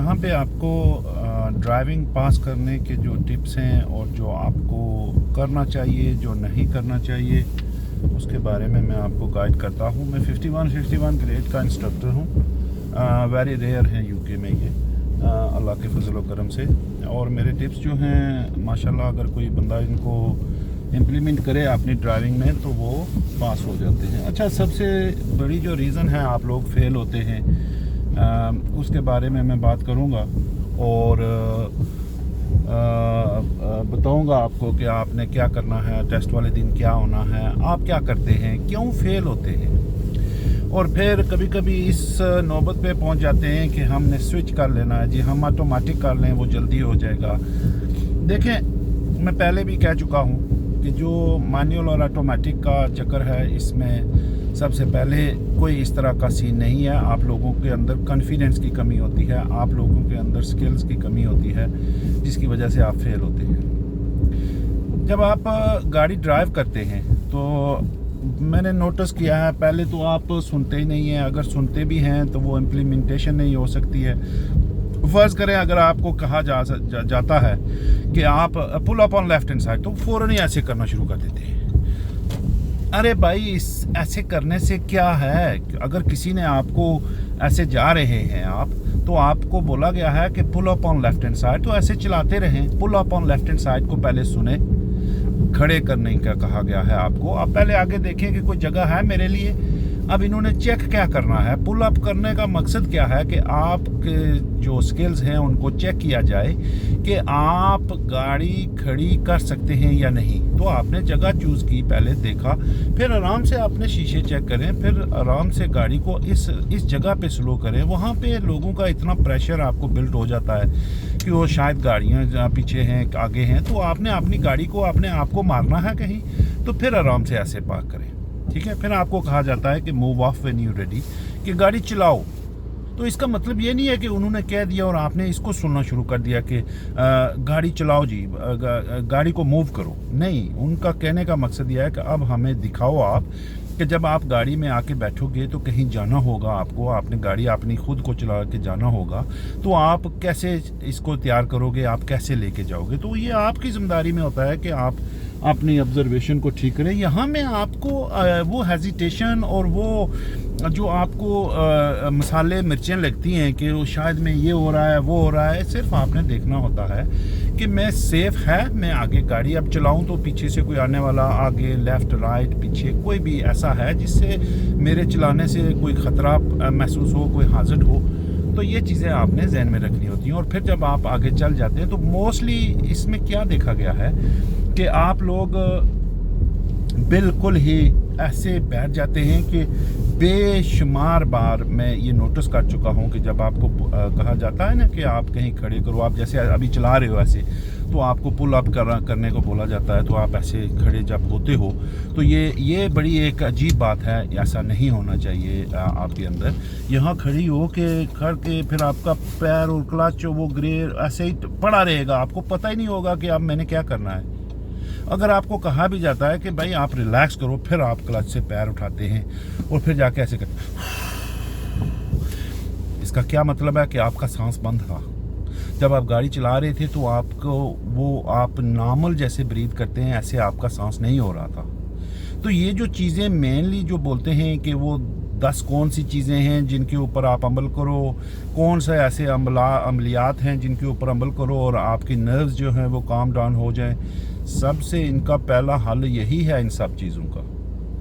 यहाँ पे आपको ड्राइविंग पास करने के जो टिप्स हैं और जो आपको करना चाहिए, जो नहीं करना चाहिए, उसके बारे में मैं आपको गाइड करता हूँ। मैं 51 ग्रेड का इंस्ट्रक्टर हूँ। वेरी रेयर है यूके में ये, अल्लाह के फजल व करम से। और मेरे टिप्स जो हैं माशाल्लाह अगर कोई बंदा इनको इम्प्लीमेंट करे अपनी ड्राइविंग में तो वो पास हो जाते हैं। अच्छा, सबसे बड़ी जो रीज़न है आप लोग फेल होते हैं, उसके बारे में मैं बात करूँगा और बताऊँगा आपको कि आपने क्या करना है, टेस्ट वाले दिन क्या होना है, आप क्या करते हैं, क्यों फेल होते हैं। और फिर कभी कभी इस नौबत पे पहुंच जाते हैं कि हमने स्विच कर लेना है जी, हम ऑटोमेटिक कर लें वो जल्दी हो जाएगा। देखें, मैं पहले भी कह चुका हूँ कि जो मैनुअल और ऑटोमेटिक का चक्कर है, इसमें सबसे पहले कोई इस तरह का सीन नहीं है। आप लोगों के अंदर कॉन्फिडेंस की कमी होती है, आप लोगों के अंदर स्किल्स की कमी होती है, जिसकी वजह से आप फेल होते हैं। जब आप गाड़ी ड्राइव करते हैं तो मैंने नोटिस किया है, पहले तो आप सुनते ही नहीं हैं, अगर सुनते भी हैं तो वो इम्प्लीमेंटेशन नहीं हो सकती है। फ़र्ज़ करें अगर आपको कहा जाता है कि आप pull up on left hand side, तो फ़ौरन ही ऐसे करना शुरू कर देते हैं। अरे भाई, ऐसे करने से क्या है? अगर किसी ने आपको ऐसे जा रहे हैं आप, तो आपको बोला गया है कि pull up on left hand side, तो ऐसे चलाते रहें। Pull up on left hand side को पहले सुने, खड़े करने का कहा गया है आपको। आप पहले आगे देखें कि कोई जगह है मेरे लिए। अब इन्होंने चेक क्या करना है, पुल अप करने का मकसद क्या है कि आपके जो स्किल्स हैं उनको चेक किया जाए कि आप गाड़ी खड़ी कर सकते हैं या नहीं। तो आपने जगह चूज़ की, पहले देखा, फिर आराम से आपने शीशे चेक करें, फिर आराम से गाड़ी को इस जगह पे स्लो करें। वहाँ पे लोगों का इतना प्रेशर आपको बिल्ड हो जाता है कि वो शायद गाड़ियाँ पीछे हैं, आगे हैं, तो आपने अपनी गाड़ी को अपने आप को मारना है कहीं, तो फिर आराम से ऐसे पार्क करें, ठीक है। फिर आपको कहा जाता है कि move of when you ready, कि गाड़ी चलाओ। तो इसका मतलब ये नहीं है कि उन्होंने कह दिया और आपने इसको सुनना शुरू कर दिया कि गाड़ी चलाओ जी, गाड़ी को मूव करो। नहीं, उनका कहने का मकसद यह है कि अब हमें दिखाओ आप कि जब आप गाड़ी में आके बैठोगे तो कहीं जाना होगा आपको, आपने गाड़ी अपनी खुद को चला के जाना होगा, तो आप कैसे इसको तैयार करोगे, आप कैसे लेके जाओगे। तो ये आपकी जिम्मेदारी में होता है कि आप अपनी ऑब्जर्वेशन को ठीक करें। यहाँ में आपको वो हेजिटेशन और वो जो आपको मसाले मिर्चें लगती हैं कि शायद में ये हो रहा है, वो हो रहा है, सिर्फ आपने देखना होता है कि मैं सेफ़ है, मैं आगे गाड़ी अब चलाऊं तो पीछे से कोई आने वाला, आगे लेफ़्ट राइट पीछे कोई भी ऐसा है जिससे मेरे चलाने से कोई ख़तरा महसूस हो, कोई हाजत हो। तो ये चीज़ें आपने जहन में रखनी होती हैं। और फिर जब आप आगे चल जाते हैं तो मोस्टली इसमें क्या देखा गया है कि आप लोग बिल्कुल ही ऐसे बैठ जाते हैं कि बेशुमार बार मैं ये नोटिस कर चुका हूँ कि जब आपको कहा जाता है ना कि आप कहीं खड़े करो, आप जैसे अभी चला रहे हो ऐसे, तो आपको पुल अप करने को बोला जाता है, तो आप ऐसे खड़े जब होते हो तो ये बड़ी एक अजीब बात है। ऐसा नहीं होना चाहिए आपके अंदर। यहाँ खड़ी हो के फिर आपका पैर और क्लच वो गियर ऐसे ही पड़ा रहेगा, आपको पता ही नहीं होगा कि अब मैंने क्या करना है। अगर आपको कहा भी जाता है कि भाई आप रिलैक्स करो, फिर आप क्लच से पैर उठाते हैं और फिर जाके ऐसे करते। इसका क्या मतलब है कि आपका सांस बंद था। जब आप गाड़ी चला रहे थे तो आप नॉर्मल जैसे ब्रीथ करते हैं, ऐसे आपका सांस नहीं हो रहा था। तो ये जो चीज़ें मेनली जो बोलते हैं कि वो 10 कौन सी चीज़ें हैं जिनके ऊपर आप अमल करो, कौन से ऐसे अमलियात हैं जिनके ऊपर अमल करो और आपकी नर्व्स जो हैं वो काम डाउन हो जाएं। सबसे इनका पहला हल यही है इन सब चीज़ों का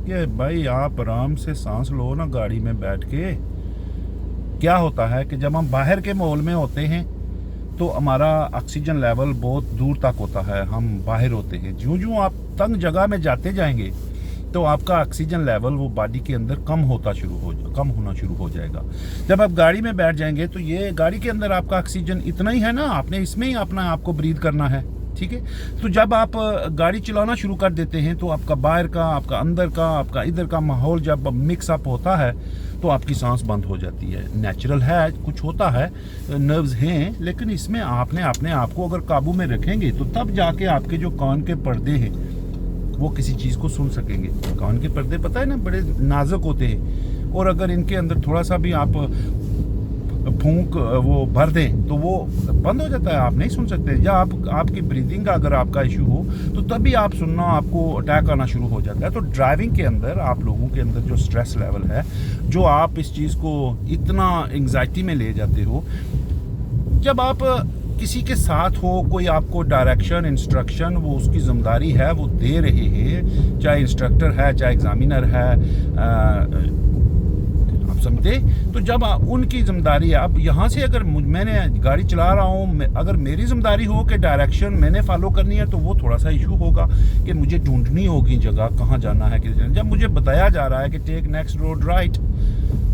कि भाई आप आराम से सांस लो ना गाड़ी में बैठ के। क्या होता है कि जब हम बाहर के माहौल में होते हैं तो हमारा ऑक्सीजन लेवल बहुत दूर तक होता है, हम बाहर होते हैं। ज्यों आप तंग जगह में जाते जाएंगे तो आपका ऑक्सीजन लेवल वो बॉडी के अंदर कम होना शुरू हो जाएगा। जब आप गाड़ी में बैठ जाएंगे तो ये गाड़ी के अंदर आपका ऑक्सीजन इतना ही है ना, आपने इसमें ही अपना आपको ब्रीथ करना है, ठीक है। तो जब आप गाड़ी चलाना शुरू कर देते हैं तो आपका बाहर का, आपका अंदर का, आपका इधर का माहौल जब मिक्स अप होता है तो आपकी सांस बंद हो जाती है। नेचुरल है, कुछ होता है, नर्व्स हैं, लेकिन इसमें आपने अपने आप को अगर काबू में रखेंगे तो तब जाके आपके जो कान के पर्दे हैं वो किसी चीज़ को सुन सकेंगे। कान के पर्दे पता है ना, बड़े नाजुक होते हैं, और अगर इनके अंदर थोड़ा सा भी आप फूंक वो भर दें तो वो बंद हो जाता है, आप नहीं सुन सकते। या आपकी ब्रीदिंग का अगर आपका इशू हो तो तभी आप सुनना, आपको अटैक आना शुरू हो जाता है। तो ड्राइविंग के अंदर आप लोगों के अंदर जो स्ट्रेस लेवल है, जो आप इस चीज़ को इतना एंग्जाइटी में ले जाते हो, जब आप किसी के साथ हो, कोई आपको डायरेक्शन इंस्ट्रक्शन वो उसकी ज़िम्मेदारी है वो दे रहे हैं, चाहे इंस्ट्रक्टर है चाहे एग्जामिनर है, आप समझते। तो जब उनकी ज़िम्मेदारी है, अब यहाँ से अगर मैंने गाड़ी चला रहा हूँ, अगर मेरी ज़िम्मेदारी हो कि डायरेक्शन मैंने फॉलो करनी है, तो वो थोड़ा सा इशू होगा कि मुझे ढूंढनी होगी जगह कहाँ जाना है। जब मुझे बताया जा रहा है कि टेक नेक्स्ट रोड राइट,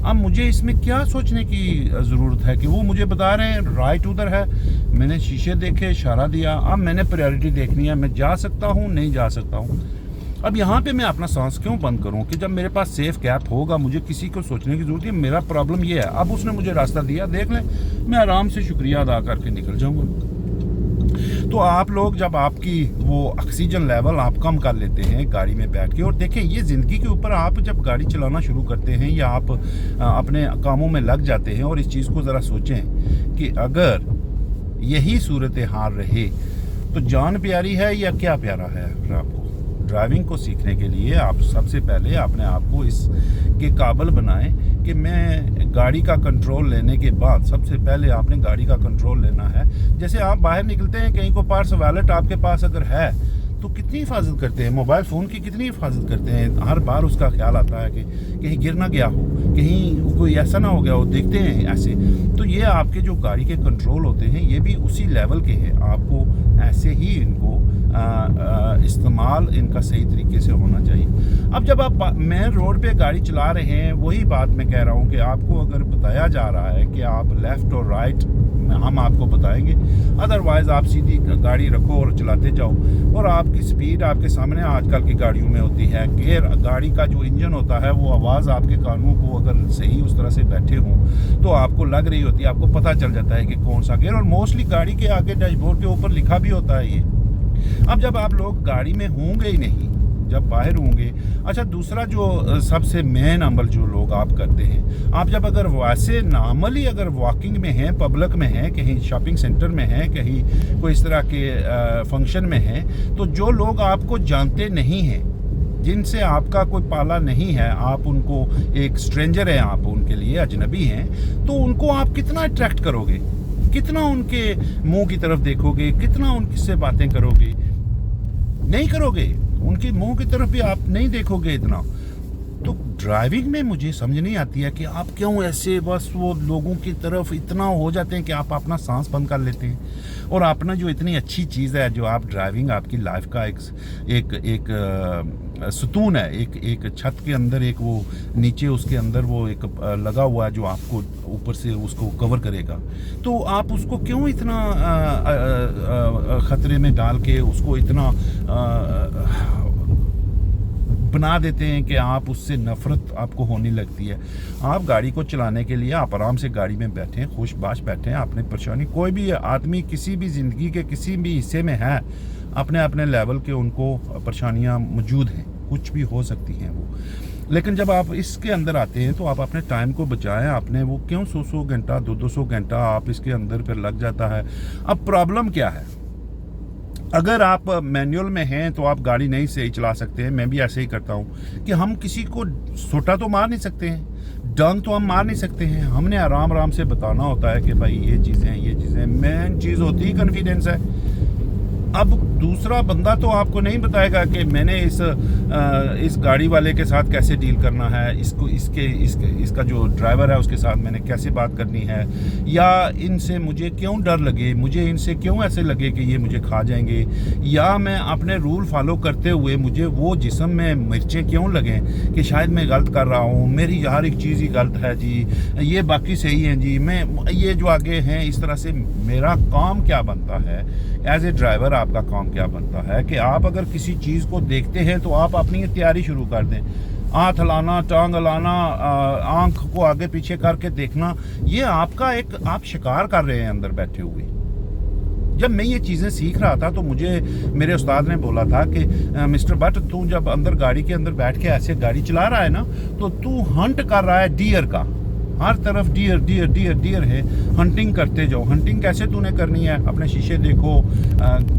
अब मुझे इसमें क्या सोचने की ज़रूरत है कि वो मुझे बता रहे हैं राइट उधर है, मैंने शीशे देखे, इशारा दिया, अब मैंने प्रायोरिटी देखनी है, मैं जा सकता हूँ नहीं जा सकता हूँ। अब यहाँ पे मैं अपना सांस क्यों बंद करूँ कि जब मेरे पास सेफ गैप होगा, मुझे किसी को सोचने की ज़रूरत है। मेरा प्रॉब्लम ये है, अब उसने मुझे रास्ता दिया, देख लें, मैं आराम से शुक्रिया अदा करके निकल जाऊँगा। तो आप लोग जब आपकी वो ऑक्सीजन लेवल आप कम कर लेते हैं गाड़ी में बैठ के, और देखें ये ज़िंदगी के ऊपर, आप जब गाड़ी चलाना शुरू करते हैं या आप अपने कामों में लग जाते हैं, और इस चीज़ को ज़रा सोचें कि अगर यही सूरत हाल रहे तो जान प्यारी है या क्या प्यारा है। आपको ड्राइविंग को सीखने के लिए आप सबसे पहले अपने आप को इसके काबिल बनाएं कि मैं गाड़ी का कंट्रोल लेने के बाद, सबसे पहले आपने गाड़ी का कंट्रोल लेना है। जैसे आप बाहर निकलते हैं, कहीं को पर्स वॉलेट आपके पास अगर है तो कितनी हिफाजत करते हैं, मोबाइल फ़ोन की कितनी हिफाजत करते हैं। हर बार उसका ख्याल आता है कि कहीं गिर ना गया हो, कहीं कोई ऐसा ना हो गया हो, देखते हैं ऐसे। तो ये आपके जो गाड़ी के कंट्रोल होते हैं ये भी उसी लेवल के हैं, आपको ऐसे ही इनको इस्तेमाल इनका सही तरीके से होना चाहिए। अब जब आप मेन रोड पे गाड़ी चला रहे हैं, वही बात मैं कह रहा हूँ कि आपको अगर बताया जा रहा है कि आप लेफ़्ट और राइट, हम आपको बताएंगे, अदरवाइज़ आप सीधी गाड़ी रखो और चलाते जाओ। और आपकी स्पीड आपके सामने आजकल की गाड़ियों में होती है, गियर गाड़ी का जो इंजन होता है वो आवाज़ आपके कानों को अगर सही उस तरह से बैठे हों तो आपको लग रही होती है, आपको पता चल जाता है कि कौन सा गियर। और मोस्टली गाड़ी के आगे डैशबोर्ड के ऊपर लिखा भी होता है ये। अब जब आप लोग गाड़ी में होंगे ही नहीं, जब बाहर होंगे। अच्छा, दूसरा जो सबसे मेन अमल जो लोग आप करते हैं, आप जब अगर वैसे नॉर्मली अगर वॉकिंग में हैं, पब्लिक में हैं, कहीं शॉपिंग सेंटर में हैं, कहीं कोई इस तरह के फंक्शन में हैं, तो जो लोग आपको जानते नहीं हैं, जिनसे आपका कोई पाला नहीं है, आप उनको एक स्ट्रेंजर हैं, आप उनके लिए अजनबी हैं, तो उनको आप कितना अट्रैक्ट करोगे, कितना उनके मुंह की तरफ देखोगे, कितना उनसे बातें करोगे? नहीं करोगे, उनके मुंह की तरफ भी आप नहीं देखोगे इतना। तो ड्राइविंग में मुझे समझ नहीं आती है कि आप क्यों ऐसे बस वो लोगों की तरफ इतना हो जाते हैं कि आप अपना सांस बंद कर लेते हैं। और अपना जो इतनी अच्छी चीज़ है, जो आप ड्राइविंग आपकी लाइफ का एक सुतून है, एक छत के अंदर, एक वो नीचे उसके अंदर वो एक लगा हुआ है जो आपको ऊपर से उसको कवर करेगा, तो आप उसको क्यों इतना ख़तरे में डाल के उसको इतना बना देते हैं कि आप उससे नफ़रत आपको होने लगती है। आप गाड़ी को चलाने के लिए आप आराम से गाड़ी में बैठें, खुशबाश बैठें, अपनी परेशानी, कोई भी आदमी किसी भी ज़िंदगी के किसी भी हिस्से में है, अपने अपने लेवल के उनको परेशानियां मौजूद हैं, कुछ भी हो सकती हैं वो। लेकिन जब आप इसके अंदर आते हैं तो आप अपने टाइम को बचाएं। आपने वो क्यों 100 घंटा 200 घंटा आप इसके अंदर फिर लग जाता है। अब प्रॉब्लम क्या है, अगर आप मैनुअल में हैं तो आप गाड़ी नहीं सही चला सकते हैं। मैं भी ऐसे ही करता हूँ कि हम किसी को सोटा तो मार नहीं सकते हैं, डंग तो हम मार नहीं सकते हैं, हमने आराम आराम से बताना होता है कि भाई ये चीज़ें मेन चीज़ होती है कॉन्फिडेंस है। अब दूसरा बंदा तो आपको नहीं बताएगा कि मैंने इस गाड़ी वाले के साथ कैसे डील करना है, इसका जो ड्राइवर है उसके साथ मैंने कैसे बात करनी है, या इनसे मुझे क्यों डर लगे, मुझे इनसे क्यों ऐसे लगे कि ये मुझे खा जाएंगे, या मैं अपने रूल फॉलो करते हुए मुझे वो जिस्म में मिर्चें क्यों लगें कि शायद मैं गलत कर रहा हूँ, मेरी हर एक चीज़ ही गलत है जी, ये बाकी सही है जी, मैं ये जो आगे हैं। इस तरह से मेरा काम क्या बनता है एज ए ड्राइवर, आपका काम क्या बनता है कि आप अगर किसी चीज़ को देखते हैं तो आप अपनी तैयारी शुरू कर दें। हाथ हिलाना, टांग हिलाना, आंख को आगे पीछे करके देखना, ये आपका एक आप शिकार कर रहे हैं अंदर बैठे हुए। जब मैं ये चीज़ें सीख रहा था तो मुझे मेरे उस्ताद ने बोला था कि मिस्टर भट्ट, तू जब अंदर गाड़ी के अंदर बैठ के ऐसे गाड़ी चला रहा है ना, तो तू हंट कर रहा है डियर का। हर तरफ डियर डियर डियर डियर है। हंटिंग करते जाओ। हंटिंग कैसे तूने करनी है? अपने शीशे देखो,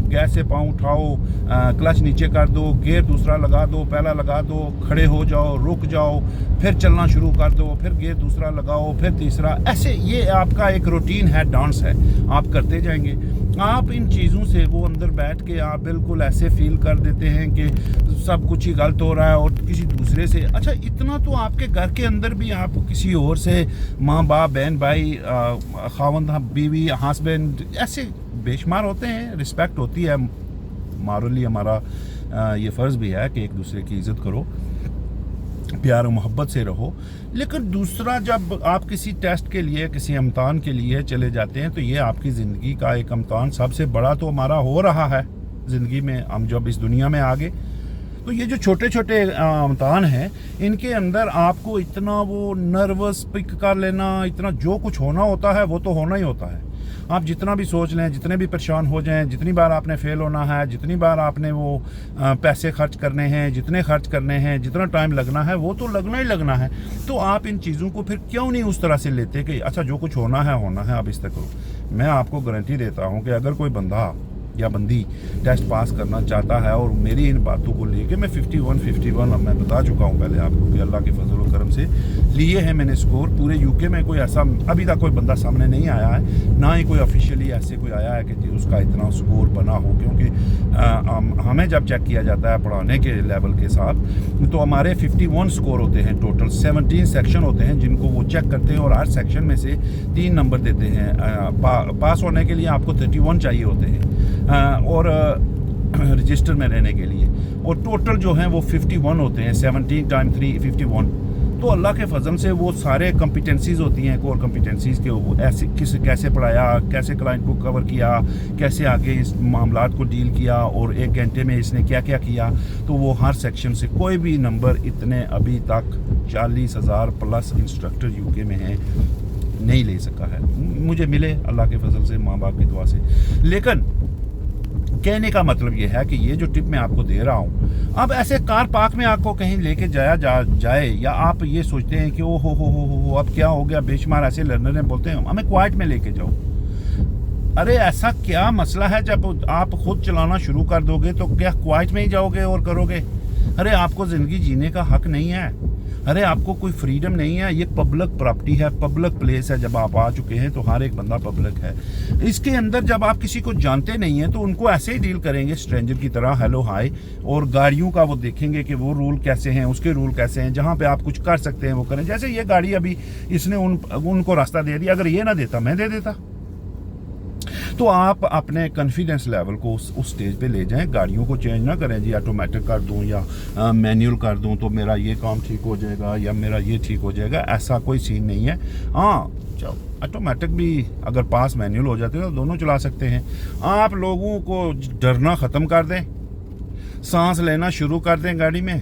गैस से पाँव उठाओ, क्लच नीचे कर दो, गियर दूसरा लगा दो, पहला लगा दो, खड़े हो जाओ, रुक जाओ, फिर चलना शुरू कर दो, फिर गियर दूसरा लगाओ, फिर तीसरा। ऐसे ये आपका एक रूटीन है, डांस है, आप करते जाएंगे। आप इन चीज़ों से वो अंदर बैठ के आप बिल्कुल ऐसे फील कर देते हैं कि सब कुछ ही गलत हो रहा है और किसी दूसरे से। अच्छा, इतना तो आपके घर के अंदर भी आप किसी और से, माँ बाप, बहन भाई, खावंद बीवी, हस्बैंड, ऐसे बेशुमार होते हैं। रिस्पेक्ट होती है, मॉरली हमारा ये फ़र्ज़ भी है कि एक दूसरे की इज़्ज़त करो, प्यार और मोहब्बत से रहो। लेकिन दूसरा, जब आप किसी टेस्ट के लिए, किसी इम्तहान के लिए चले जाते हैं तो ये आपकी ज़िंदगी का एक इम्तहान सबसे बड़ा तो हमारा हो रहा है ज़िंदगी में। हम जब इस दुनिया में आ गए तो ये जो छोटे छोटे इम्तहान हैं, इनके अंदर आपको इतना वो नर्वस पिक कर लेना, इतना जो कुछ होना होता है वो तो होना ही होता है। आप जितना भी सोच लें, जितने भी परेशान हो जाएं, जितनी बार आपने फेल होना है, जितनी बार आपने वो पैसे खर्च करने हैं, जितने खर्च करने हैं, जितना टाइम लगना है, वो तो लगना ही लगना है। तो आप इन चीज़ों को फिर क्यों नहीं उस तरह से लेते कि अच्छा जो कुछ होना है अब इस तक करो। मैं आपको गारंटी देता हूँ कि अगर कोई बंदा या बंदी टेस्ट पास करना चाहता है, और मेरी इन बातों को लेके मैं 51 अब मैं बता चुका हूँ पहले आपको कि अल्लाह के फजल व करम से लिए हैं मैंने स्कोर। पूरे यूके में कोई ऐसा अभी तक कोई बंदा सामने नहीं आया है, ना ही कोई ऑफिशियली ऐसे कोई आया है कि जी उसका इतना स्कोर बना हो। क्योंकि हमें जब चेक किया जाता है पढ़ाने के लेवल के साथ, तो हमारे 51 स्कोर होते हैं टोटल। 17 सेक्शन होते हैं जिनको वो चेक करते हैं, और हर सेक्शन में से 3 नंबर देते हैं। पास होने के लिए आपको 31 चाहिए होते हैं, और रजिस्टर में रहने के लिए, और टोटल जो हैं वो 51 होते हैं। 17 × 3 51। तो अल्लाह के फजल से वो सारे कॉम्पिटेंसीज़ होती हैं, कोर कॉम्पिटेंसीज़ के, वो ऐसे कैसे पढ़ाया, कैसे क्लाइंट को कवर किया, कैसे आगे इस मामलात को डील किया, और 1 घंटे में इसने क्या क्या किया। तो वो हर सेक्शन से कोई भी नंबर इतने अभी तक 40,000 प्लस इंस्ट्रक्टर यूके में हैं नहीं ले सका है। मुझे मिले अल्लाह के फजल से, माँ बाप की दुआ से। लेकिन कहने का मतलब ये है कि ये जो टिप मैं आपको दे रहा हूँ, अब ऐसे कार पार्क में आपको कहीं लेके जाए, या आप ये सोचते हैं कि ओ हो अब क्या हो गया, बेशुमार ऐसे लर्नर हैं बोलते हैं हमें क्वाइट में लेके जाओ। अरे ऐसा क्या मसला है, जब आप खुद चलाना शुरू कर दोगे तो क्या क्वाइट में ही जाओगे और करोगे? अरे आपको ज़िंदगी जीने का हक नहीं है? अरे आपको कोई फ्रीडम नहीं है? ये पब्लिक प्रॉपर्टी है, पब्लिक प्लेस है। जब आप आ चुके हैं तो हर एक बंदा पब्लिक है। इसके अंदर जब आप किसी को जानते नहीं हैं तो उनको ऐसे ही डील करेंगे, स्ट्रेंजर की तरह, हेलो हाय। और गाड़ियों का वो देखेंगे कि वो रूल कैसे हैं, उसके रूल कैसे हैं। जहाँ पे आप कुछ कर सकते हैं वो करें। जैसे ये गाड़ी अभी इसने उनको रास्ता दे दिया, अगर ये ना देता मैं दे देता। तो आप अपने कॉन्फिडेंस लेवल को उस स्टेज पे ले जाएं। गाड़ियों को चेंज ना करें जी, ऑटोमेटिक कर दूं या मैनुअल कर दूं तो मेरा ये काम ठीक हो जाएगा या मेरा ये ठीक हो जाएगा। ऐसा कोई सीन नहीं है। हाँ, चलो ऑटोमेटिक भी अगर पास मैनुअल हो जाते हैं तो दोनों चला सकते हैं। आप लोगों को डरना ख़त्म कर दें, सांस लेना शुरू कर दें गाड़ी में,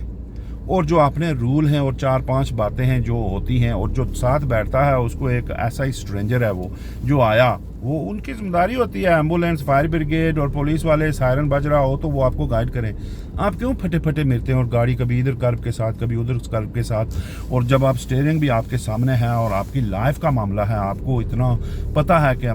और जो अपने रूल हैं और 4-5 बातें हैं जो होती हैं, और जो साथ बैठता है उसको एक ऐसा ही स्ट्रेंजर है वो जो आया, वो उनकी जिम्मेदारी होती है। एम्बुलेंस, फायर ब्रिगेड और पुलिस वाले सायरन बज रहा हो तो वो आपको गाइड करें। आप क्यों फटे फटे मिलते हैं और गाड़ी कभी इधर कर्व के साथ कभी उधर कर्व के साथ। और जब आप स्टीयरिंग भी आपके सामने है और आपकी लाइफ का मामला है, आपको इतना पता है कि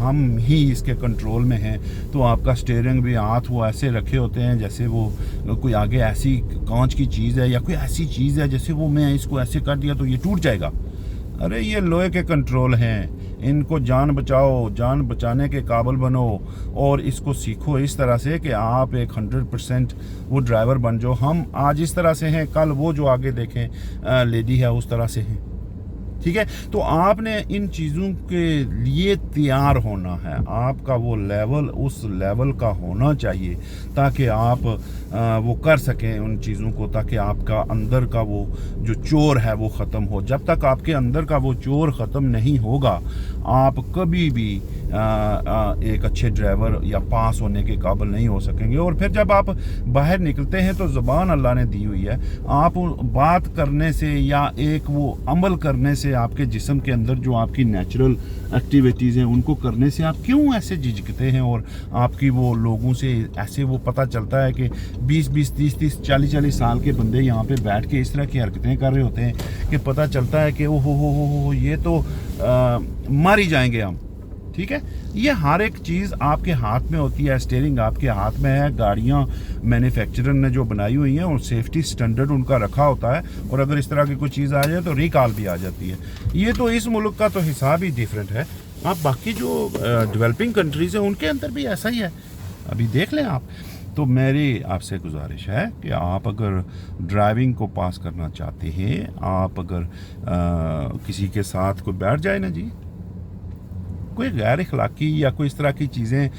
हम ही इसके कंट्रोल में हैं, तो आपका स्टीयरिंग भी हाथ वो ऐसे रखे होते हैं जैसे वो कोई आगे ऐसी कांच की चीज़ है या कोई ऐसी चीज़ है जैसे वो मैं इसको ऐसे कर दिया तो ये टूट जाएगा। अरे ये लोहे के कंट्रोल हैं, इनको जान बचाओ, जान बचाने के काबिल बनो, और इसको सीखो इस तरह से कि आप एक 100% वो ड्राइवर बन जाओ। हम आज इस तरह से हैं, कल वो जो आगे देखें लेडी है उस तरह से हैं। ठीक है, तो आपने इन चीज़ों के लिए तैयार होना है। आपका वो लेवल उस लेवल का होना चाहिए ताकि आप वो कर सकें उन चीज़ों को, ताकि आपका अंदर का वो जो चोर है वो ख़त्म हो। जब तक आपके अंदर का वो चोर ख़त्म नहीं होगा, आप कभी भी एक अच्छे ड्राइवर या पास होने के काबिल नहीं हो सकेंगे। और फिर जब आप बाहर निकलते हैं तो ज़ुबान अल्लाह ने दी हुई है, आप बात करने से या एक वो अमल करने से से, आपके जिस्म के अंदर जो आपकी नेचुरल एक्टिविटीज़ हैं उनको करने से आप क्यों ऐसे झिझकते हैं? और आपकी वो लोगों से ऐसे वो पता चलता है कि 20-20, 30-30, 40-40 साल के बंदे यहाँ पे बैठ के इस तरह की हरकतें कर रहे होते हैं कि पता चलता है कि ओहो हो ये तो मर ही जाएंगे हम। ठीक है, ये हर एक चीज़ आपके हाथ में होती है, स्टीयरिंग आपके हाथ में है, गाड़ियाँ मैन्युफैक्चरर ने जो बनाई हुई हैं और सेफ्टी स्टैंडर्ड उनका रखा होता है, और अगर इस तरह की कोई चीज़ आ जाए तो रिकॉल भी आ जाती है। ये तो इस मुल्क का तो हिसाब ही डिफरेंट है। आप बाकी जो डेवलपिंग कंट्रीज़ हैं उनके अंदर भी ऐसा ही है, अभी देख लें आप। तो मेरी आपसे गुजारिश है कि आप अगर ड्राइविंग को पास करना चाहते हैं, आप अगर किसी के साथ कोई बैठ जाए ना जी, कोई गैर इखलाकी या कोई इस तरह की चीज़ें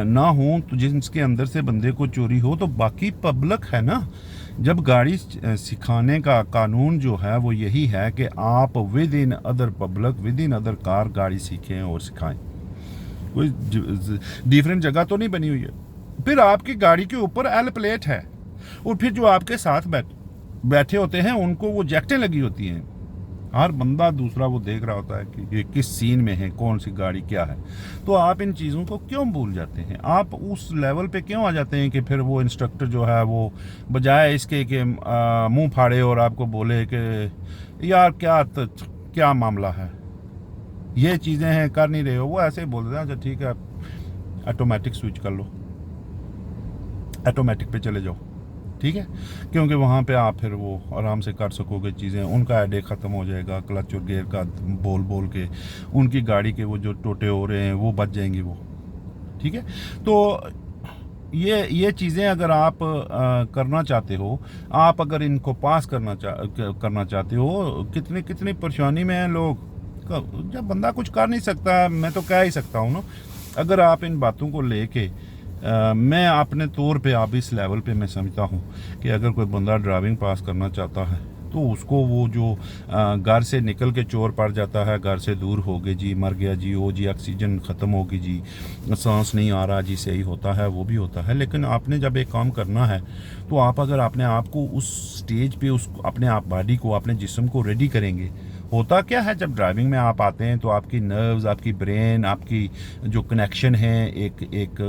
ना हों तो जिसके अंदर से बंदे को चोरी हो, तो बाकी पब्लिक है ना। जब गाड़ी सिखाने का कानून जो है वो यही है कि आप with in other public, with in other car गाड़ी सीखें और सिखाएं। कोई डिफरेंट जगह तो नहीं बनी हुई है। फिर आपकी गाड़ी के ऊपर एल प्लेट है, और फिर जो आपके साथ बैठे होते हैं उनको वो जैकेटें लगी होती हैं। हर बंदा दूसरा वो देख रहा होता है कि ये किस सीन में है, कौन सी गाड़ी क्या है। तो आप इन चीज़ों को क्यों भूल जाते हैं? आप उस लेवल पे क्यों आ जाते हैं कि फिर वो इंस्ट्रक्टर जो है वो बजाय इसके कि मुंह फाड़े और आपको बोले कि यार क्या मामला है, ये चीज़ें हैं कर नहीं रहे हो, वो ऐसे ही बोल देते हैं अच्छा ठीक है ऑटोमेटिक स्विच कर लो, ऑटोमेटिक पे चले जाओ। ठीक है, क्योंकि वहाँ पे आप फिर वो आराम से कर सकोगे चीज़ें, उनका हेडेक ख़त्म हो जाएगा। क्लच और गियर का बोल के उनकी गाड़ी के वो जो टोटे हो रहे हैं वो बच जाएंगी वो। ठीक है, तो ये चीज़ें अगर आप करना चाहते हो, आप अगर इनको पास करना चाहते हो, कितनी परेशानी में हैं लोग। जब बंदा कुछ कर नहीं सकता, मैं तो कह ही सकता हूँ ना, अगर आप इन बातों को लेके मैं अपने तौर पे आप इस लेवल पे मैं समझता हूँ कि अगर कोई बंदा ड्राइविंग पास करना चाहता है तो उसको वो जो घर से निकल के चोर पड़ जाता है, घर से दूर हो गए जी, मर गया जी, वो जी ऑक्सीजन ख़त्म होगी जी, सांस नहीं आ रहा जी, सही होता है वो भी होता है। लेकिन आपने जब एक काम करना है तो आप अगर अपने आप को उस स्टेज पे उस अपने आप बॉडी को, अपने जिस्म को रेडी करेंगे। होता क्या है जब ड्राइविंग में आप आते हैं तो आपकी नर्व्स, आपकी ब्रेन, आपकी जो कनेक्शन है एक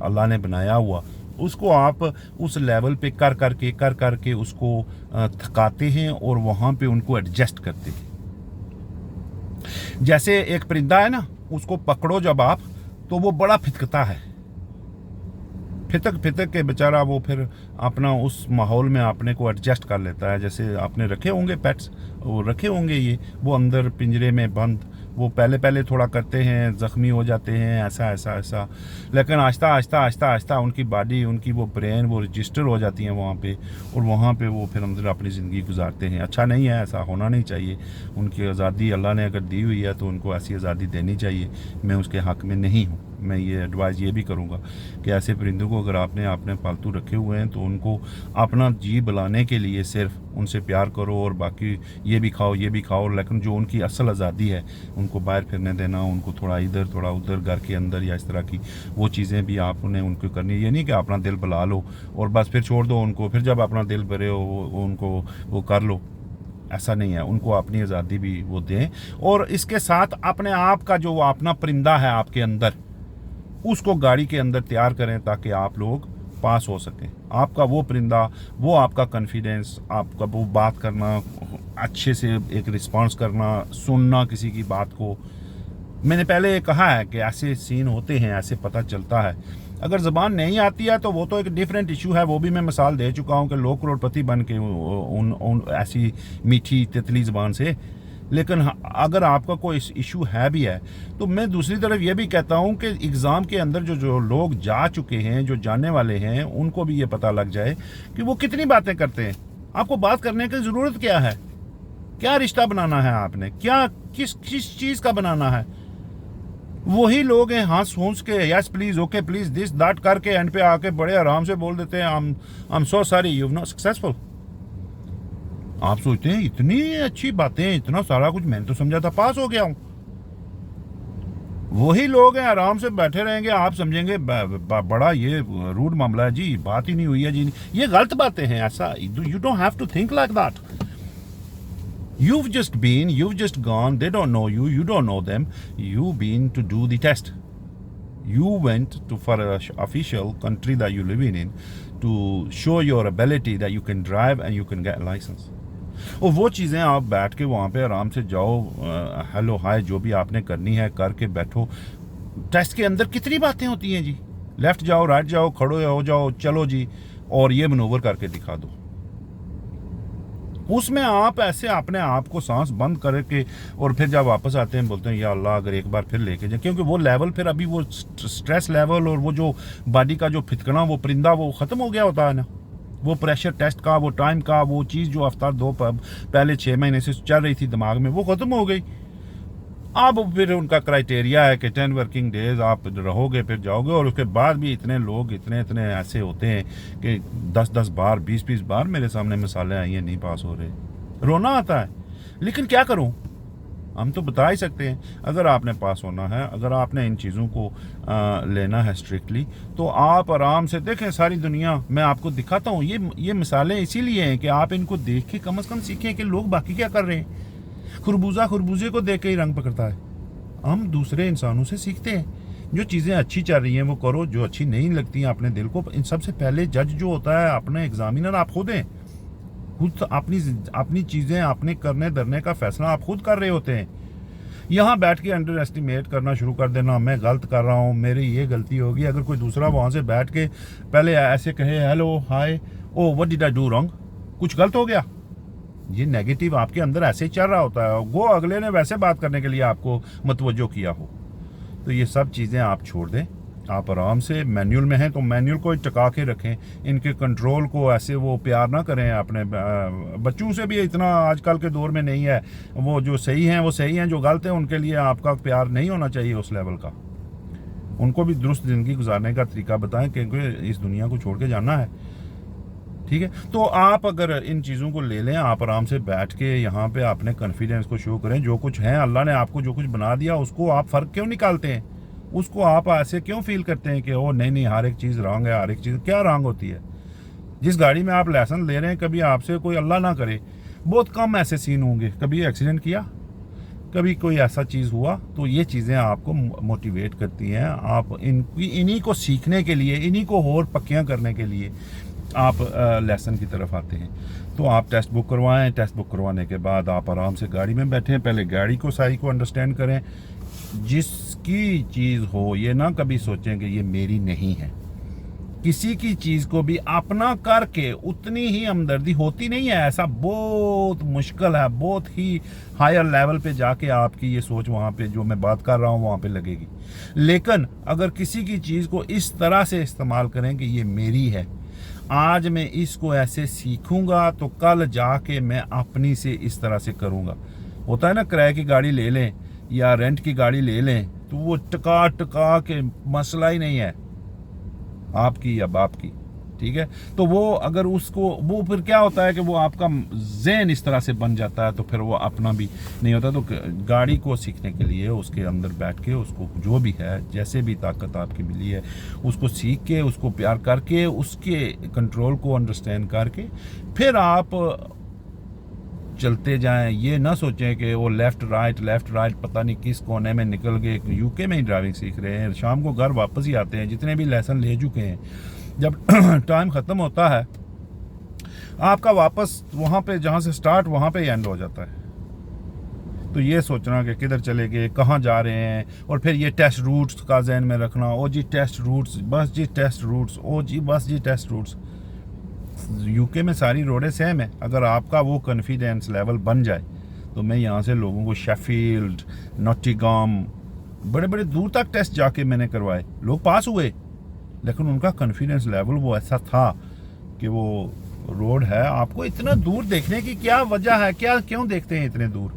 अल्लाह ने बनाया हुआ, उसको आप उस लेवल पे कर करके उसको थकाते हैं और वहाँ पे उनको एडजस्ट करते हैं। जैसे एक परिंदा है ना, उसको पकड़ो जब आप तो वो बड़ा फितकता है, फितक के बेचारा वो फिर अपना उस माहौल में अपने को एडजस्ट कर लेता है। जैसे आपने रखे होंगे पेट्स, वो रखे होंगे ये, वो अंदर पिंजरे में बंद, वो पहले थोड़ा करते हैं, ज़ख्मी हो जाते हैं, ऐसा, लेकिन आहिस्ता उनकी बॉडी, उनकी वो ब्रेन वो रजिस्टर हो जाती हैं वहाँ पे, और वहाँ पे वो फिर अंदर अपनी ज़िंदगी गुजारते हैं। अच्छा नहीं है, ऐसा होना नहीं चाहिए। उनकी आज़ादी अल्लाह ने अगर दी हुई है तो उनको ऐसी आज़ादी देनी चाहिए। मैं उसके हक़ में नहीं हूँ। मैं ये एडवाइस ये भी करूँगा कि ऐसे परिंदों को अगर आपने पालतू रखे हुए हैं तो उनको अपना जी बुलाने के लिए सिर्फ उनसे प्यार करो, और बाकी ये भी खाओ ये भी खाओ, लेकिन जो उनकी असल आज़ादी है उनको बाहर फिरने देना, उनको थोड़ा इधर थोड़ा उधर घर के अंदर या इस तरह की वो चीज़ें भी आपने उनको करनी। ये नहीं कि अपना दिल बुला लो और बस फिर छोड़ दो उनको, फिर जब अपना दिल भरे हो उनको वो कर लो, ऐसा नहीं है। उनको अपनी आज़ादी भी वो दें, और इसके साथ अपने आप का जो अपना परिंदा है आपके अंदर, उसको गाड़ी के अंदर तैयार करें ताकि आप लोग पास हो सकें। आपका वो परिंदा, वो आपका कॉन्फिडेंस, आपका वो बात करना, अच्छे से एक रिस्पांस करना, सुनना किसी की बात को। मैंने पहले कहा है कि ऐसे सीन होते हैं, ऐसे पता चलता है। अगर ज़बान नहीं आती है तो वो तो एक डिफरेंट इशू है, वो भी मैं मिसाल दे चुका हूँ कि लोग करोड़पति बन के उन ऐसी मीठी तितली ज़बान से। लेकिन अगर आपका कोई इशू है भी है तो मैं दूसरी तरफ ये भी कहता हूँ कि एग्ज़ाम के अंदर जो लोग जा चुके हैं, जो जाने वाले हैं, उनको भी ये पता लग जाए कि वो कितनी बातें करते हैं। आपको बात करने की ज़रूरत क्या है? क्या रिश्ता बनाना है आपने, क्या किस चीज़ का बनाना है? वही लोग हैं हाँ सोच के yes please, okay please, this that करके एंड पे आके बड़े आराम से बोल देते हैं I am so sorry you not successful. आप सोचते हैं इतनी अच्छी बातें, इतना सारा कुछ, मैंने तो समझा था पास हो गया हूं। वही लोग हैं आराम से बैठे रहेंगे, आप समझेंगे बड़ा ये रूड मामला है जी, बात ही नहीं हुई है जी। ये गलत बातें हैं, ऐसा you don't have to think like that. You've just gone, they don't know you, you don't know them, you've been to do the test. You went to for a official country that you live in to show your ability that you can drive and you can get a license. और वो चीज़ें आप बैठ के वहाँ पे आराम से जाओ, हेलो हाय जो भी आपने करनी है करके बैठो। टेस्ट के अंदर कितनी बातें होती हैं जी, लेफ़्ट जाओ, राइट जाओ, खड़ो हो जाओ, चलो जी, और ये मनूवर करके दिखा दो। उसमें आप ऐसे अपने आप को सांस बंद करके और फिर जब वापस आते हैं बोलते हैं या अल्लाह अगर एक बार फिर लेके जाए, क्योंकि वो लेवल फिर अभी वो स्ट्रेस लेवल और वो जो बॉडी का जो फितकना वो परिंदा वो ख़त्म हो गया होता है ना, वो प्रेशर टेस्ट का वो टाइम का वो चीज़ जो हफ्ता दो पहले 6 महीने से चल रही थी दिमाग में वो ख़त्म हो गई। अब फिर उनका क्राइटेरिया है कि 10 वर्किंग डेज आप रहोगे फिर जाओगे, और उसके बाद भी इतने लोग इतने ऐसे होते हैं कि 10 बार 20 बार मेरे सामने मिसालें आई हैं, नहीं पास हो रहे, रोना आता है। लेकिन क्या करूं, हम तो बता ही सकते हैं। अगर आपने पास होना है, अगर आपने इन चीज़ों को लेना है स्ट्रिक्टली, तो आप आराम से देखें सारी दुनिया, मैं आपको दिखाता हूँ ये मिसालें इसीलिए हैं कि आप इनको देख के कम से कम सीखें कि लोग बाकी क्या कर रहे हैं। खरबूजे को देख के ही रंग पकड़ता है। हम दूसरे इंसानों से सीखते हैं। जो चीज़ें अच्छी चल रही हैं वो करो, जो अच्छी नहीं लगती हैं अपने दिल को, इन सबसे पहले जज जो होता है अपने एग्जामिनर आप खुद हैं। खुद अपनी चीज़ें अपने करने धरने का फैसला आप खुद कर रहे होते हैं। यहाँ बैठ के अंडर एस्टिमेट करना शुरू कर देना, मैं गलत कर रहा हूँ, मेरी ये गलती होगी। अगर कोई दूसरा वहाँ से बैठ के पहले ऐसे कहे hello hi oh what did I do wrong, कुछ गलत हो गया, ये नेगेटिव आपके अंदर ऐसे ही चल रहा होता है। वो अगले ने वैसे बात करने के लिए आपको मतवज्जो किया हो, तो ये सब चीज़ें आप छोड़ दें। आप आराम से मैनुअल में हैं तो मैनुअल को टका के रखें, इनके कंट्रोल को ऐसे वो प्यार ना करें। अपने बच्चों से भी इतना आजकल के दौर में नहीं है, वो जो सही हैं वो सही हैं, जो गलत हैं उनके लिए आपका प्यार नहीं होना चाहिए उस लेवल का। उनको भी दुरुस्त ज़िंदगी गुजारने का तरीका बताएं, क्योंकि इस दुनिया को छोड़ के जाना है, ठीक है। तो आप अगर इन चीज़ों को ले लें, आप आराम से बैठ के यहाँ पे अपने कॉन्फिडेंस को शो करें। जो कुछ है अल्लाह ने आपको जो कुछ बना दिया उसको आप फ़र्क क्यों निकालते हैं, उसको आप ऐसे क्यों फील करते हैं कि ओ नहीं हर एक चीज़ रॉन्ग है, हर एक चीज़ क्या रॉन्ग होती है। जिस गाड़ी में आप लाइसेंस ले रहे हैं, कभी आपसे कोई अल्लाह ना करे बहुत कम ऐसे सीन होंगे, कभी एक्सीडेंट किया, कभी कोई ऐसा चीज़ हुआ, तो ये चीज़ें आपको मोटिवेट करती हैं। आप इन्हीं को सीखने के लिए, इन्हीं को और पक्कियाँ करने के लिए आप लेसन की तरफ आते हैं। तो आप टेस्ट बुक करवाएं, टेस्ट बुक करवाने के बाद आप आराम से गाड़ी में बैठें, पहले गाड़ी को सारी को अंडरस्टैंड करें। जिसकी चीज़ हो ये ना कभी सोचें कि ये मेरी नहीं है। किसी की चीज़ को भी अपना करके उतनी ही हमदर्दी होती नहीं है, ऐसा बहुत मुश्किल है। बहुत ही हायर लेवल पे जाके आपकी ये सोच वहाँ पे जो मैं बात कर रहा हूँ वहाँ पे लगेगी। लेकिन अगर किसी की चीज़ को इस तरह से इस्तेमाल करें कि ये मेरी है, आज मैं इसको ऐसे सीखूंगा तो कल जाके मैं अपनी से इस तरह से करूंगा। होता है ना, किराए की गाड़ी ले लें या रेंट की गाड़ी ले लें तो वो टका के मसला ही नहीं है आपकी या बाप की, ठीक है। तो वो अगर उसको वो फिर क्या होता है कि वो आपका ज़हन इस तरह से बन जाता है तो फिर वो अपना भी नहीं होता। तो गाड़ी को सीखने के लिए उसके अंदर बैठ के उसको जो भी है, जैसे भी ताकत आपकी मिली है, उसको सीख के, उसको प्यार करके, उसके कंट्रोल को अंडरस्टैंड करके फिर आप चलते जाएं। ये ना सोचें कि वो लेफ़्ट राइट पता नहीं किस कोने में निकल गए। यूके में ही ड्राइविंग सीख रहे हैं, शाम को घर वापस ही आते हैं, जितने भी लेसन ले चुके हैं। जब टाइम ख़त्म होता है आपका, वापस वहाँ पे जहाँ से स्टार्ट वहाँ पे एंड हो जाता है। तो ये सोचना कि किधर चले गए, कहाँ जा रहे हैं, और फिर ये टेस्ट रूट्स का जहन में रखना। ओ जी टेस्ट रूट्स, बस जी टेस्ट रूट्स, ओ जी बस जी टेस्ट रूट्स। यूके में सारी रोडें सेम है। अगर आपका वो कॉन्फिडेंस लेवल बन जाए तो मैं यहाँ से लोगों को शेफील्ड, नॉटिंघम, बड़े दूर तक टेस्ट जाके मैंने करवाए, लोग पास हुए, लेकिन उनका कॉन्फिडेंस लेवल वो ऐसा था कि वो रोड है, आपको इतना दूर देखने की क्या वजह है, क्यों देखते हैं इतने दूर।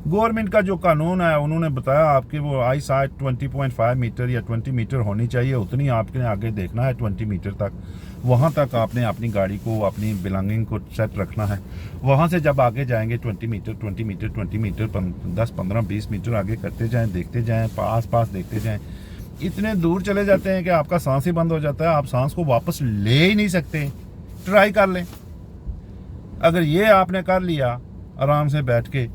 गवर्नमेंट का जो कानून है उन्होंने बताया आपकी वो आई साइट 20.5 मीटर या 20 मीटर होनी चाहिए, उतनी आपने आगे देखना है 20 मीटर तक। वहाँ तक आपने अपनी गाड़ी को, अपनी बिलोंगिंग को सेट रखना है। वहाँ से जब आगे जाएंगे 20 मीटर 10, 15, 20 मीटर आगे करते जाएं, देखते जाएं, पास देखते जाएं। इतने दूर चले जाते हैं कि आपका सांस ही बंद हो जाता है, आप सांस को वापस ले ही नहीं सकते। ट्राई कर लें, अगर ये आपने कर लिया, आराम से बैठ के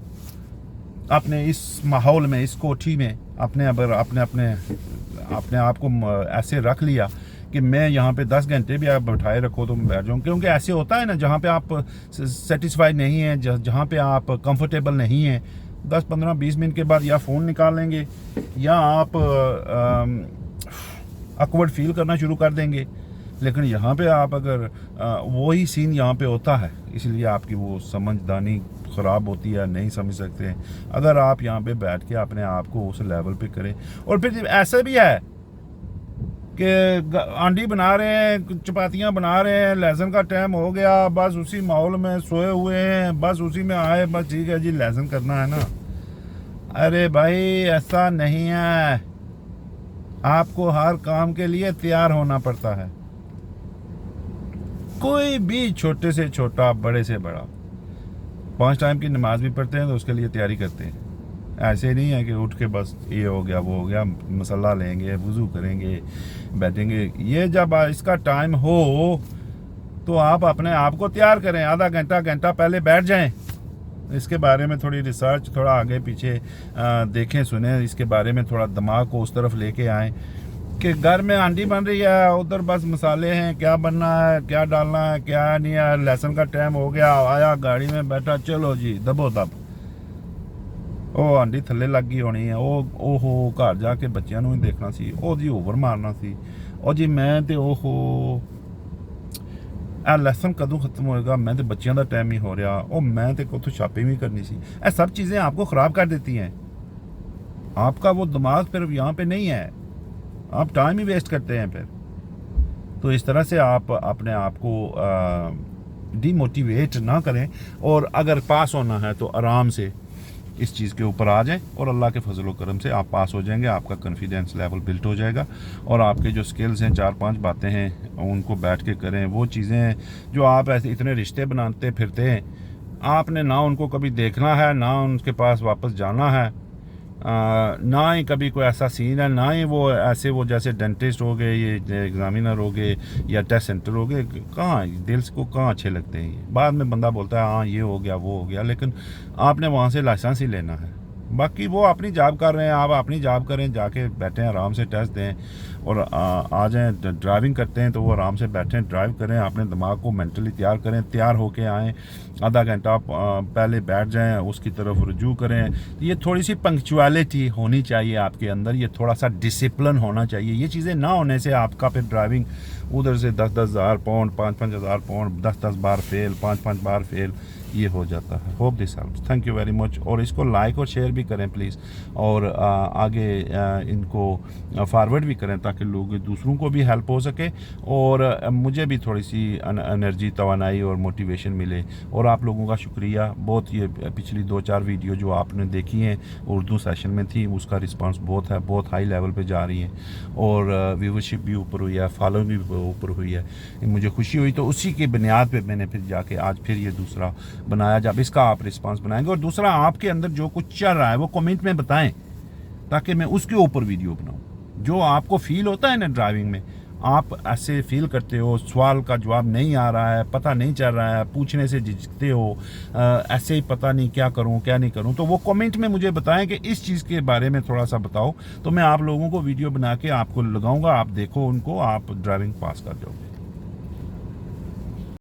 अपने इस माहौल में, इस कोठी में अपने आप को ऐसे रख लिया कि मैं यहाँ पे 10 घंटे भी आप बैठाए रखो तो मैं बैठ जाऊँ। क्योंकि ऐसे होता है ना, जहाँ पे आप सेटिस्फाइड नहीं हैं, जहाँ पे आप कंफर्टेबल नहीं हैं, 10, 15, 20 मिनट के बाद या फ़ोन निकाल लेंगे या आप ऑकवर्ड फील करना शुरू कर देंगे। लेकिन यहाँ पे आप अगर वही सीन यहाँ पे होता है, इसलिए आपकी वो समझदानी ख़राब होती है, नहीं समझ सकते हैं। अगर आप यहाँ पे बैठ के अपने आप को उस लेवल पे करें, और फिर ऐसा भी है कि आंडी बना रहे हैं, चपातियाँ बना रहे हैं, लहसुन का टाइम हो गया, बस उसी माहौल में सोए हुए हैं, बस उसी में आए, बस ठीक है जी लहसुन करना है ना। अरे भाई ऐसा नहीं है, आपको हर काम के लिए तैयार होना पड़ता है। कोई भी छोटे से छोटा, बड़े से बड़ा, 5 टाइम की नमाज भी पढ़ते हैं तो उसके लिए तैयारी करते हैं। ऐसे नहीं है कि उठ के बस ये हो गया वो हो गया, मसल्ला लेंगे, वुज़ू करेंगे, बैठेंगे। ये जब इसका टाइम हो तो आप अपने आप को तैयार करें, आधा घंटा पहले बैठ जाएं, इसके बारे में थोड़ी रिसर्च, थोड़ा आगे पीछे देखें सुने, इसके बारे में थोड़ा दिमाग को उस तरफ लेके आएँ कि घर में आंटी बन रही है, उधर बस मसाले हैं, क्या बनना है, क्या डालना है, क्या नहीं है, लहसुन का टाइम हो गया, आया गाड़ी में बैठा, चलो जी दबो दब, ਉਹ ਆਂਡੀ ਥੱਲੇ ਲੱਗ ਗਈ ਹੋਣੀ ਹੈ, ਉਹ ਘਰ ਜਾ ਕੇ ਬੱਚਿਆਂ ਨੂੰ ਹੀ ਦੇਖਣਾ ਸੀ, ਉਹ ਜੀ ਓਵਰ ਮਾਰਨਾ ਸੀ, ਉਹ ਜੀ ਮੈਂ ਤੇ ਇਹ ਲੈਸਨ ਕਦੋਂ ਖਤਮ ਹੋਏਗਾ, मैं तो बच्चों का टाइम ही हो रहा, ਉਹ मैं तो उतो शॉपिंग भी करनी सी। ये सब चीज़ें आपको ख़राब कर देती हैं। आपका वो दिमाग फिर यहाँ पे नहीं है, आप टाइम ही वेस्ट करते हैं फिर। तो इस तरह से आप अपने आप को डीमोटिवेट ना करें, और अगर पास होना है तो आराम से इस चीज़ के ऊपर आ जाएं, और अल्लाह के फजल व करम से आप पास हो जाएंगे। आपका कॉन्फिडेंस लेवल बिल्ट हो जाएगा, और आपके जो स्किल्स हैं, 4-5 बातें हैं, उनको बैठ के करें। वो चीज़ें जो आप ऐसे इतने रिश्ते बनाते फिरते हैं, आपने ना उनको कभी देखना है, ना उनके पास वापस जाना है, ना ही कभी कोई ऐसा सीन है, ना ही वो ऐसे वो जैसे डेंटिस्ट हो गए, ये एग्जामिनर हो गए या टेस्ट सेंटर हो गए, कहाँ दिल को कहाँ अच्छे लगते हैं। बाद में बंदा बोलता है हाँ ये हो गया वो हो गया, लेकिन आपने वहाँ से लाइसेंस ही लेना है। बाकी वो अपनी जॉब कर रहे हैं, आप अपनी जॉब करें, जाके बैठें आराम से टेस्ट दें, और आ जाएँ। ड्राइविंग करते हैं तो वो आराम से बैठें, ड्राइव करें, अपने दिमाग को मेंटली तैयार करें, तैयार होके आएँ, आधा घंटा पहले बैठ जाएं, उसकी तरफ रुजू करें। ये थोड़ी सी पंक्चुअलिटी होनी चाहिए आपके अंदर, ये थोड़ा सा डिसिप्लिन होना चाहिए। ये चीज़ें ना होने से आपका फिर ड्राइविंग उधर से 10-10 हज़ार पाउंड, 5-5 हज़ार पाउंड, 10-10 बार फेल, 5-5 बार फेल, ये हो जाता है। Hope this helps, thank you very much. और इसको लाइक और शेयर भी करें प्लीज़, और आगे इनको फॉरवर्ड भी करें ताकि लोग दूसरों को भी हेल्प हो सके, और मुझे भी थोड़ी सी एनर्जी, तवानाई और मोटिवेशन मिले। और आप लोगों का शुक्रिया बहुत, ये पिछली 2-4 वीडियो जो आपने देखी हैं उर्दू सेशन में थी, उसका रिस्पांस बहुत है, बहुत हाई लेवल पे जा रही है, और व्यूवरशिप भी ऊपर हुई है, फॉलोइंग भी ऊपर हुई है। मुझे खुशी हुई, तो उसी की बुनियाद पे मैंने फिर जाके आज फिर ये दूसरा बनाया। जब इसका आप रिस्पांस बनाएंगे, और दूसरा आपके अंदर जो कुछ चल रहा है वो कमेंट में बताएं, ताकि मैं उसके ऊपर वीडियो बनाऊं। जो आपको फील होता है ना ड्राइविंग में, आप ऐसे फील करते हो, सवाल का जवाब नहीं आ रहा है, पता नहीं चल रहा है, पूछने से झिझकते हो, ऐसे ही पता नहीं क्या करूं क्या नहीं करूं, तो वो कमेंट में मुझे बताएं कि इस चीज़ के बारे में थोड़ा सा बताओ, तो मैं आप लोगों को वीडियो बना के आपको लगाऊंगा, आप देखो उनको, आप ड्राइविंग पास कर जाओगे।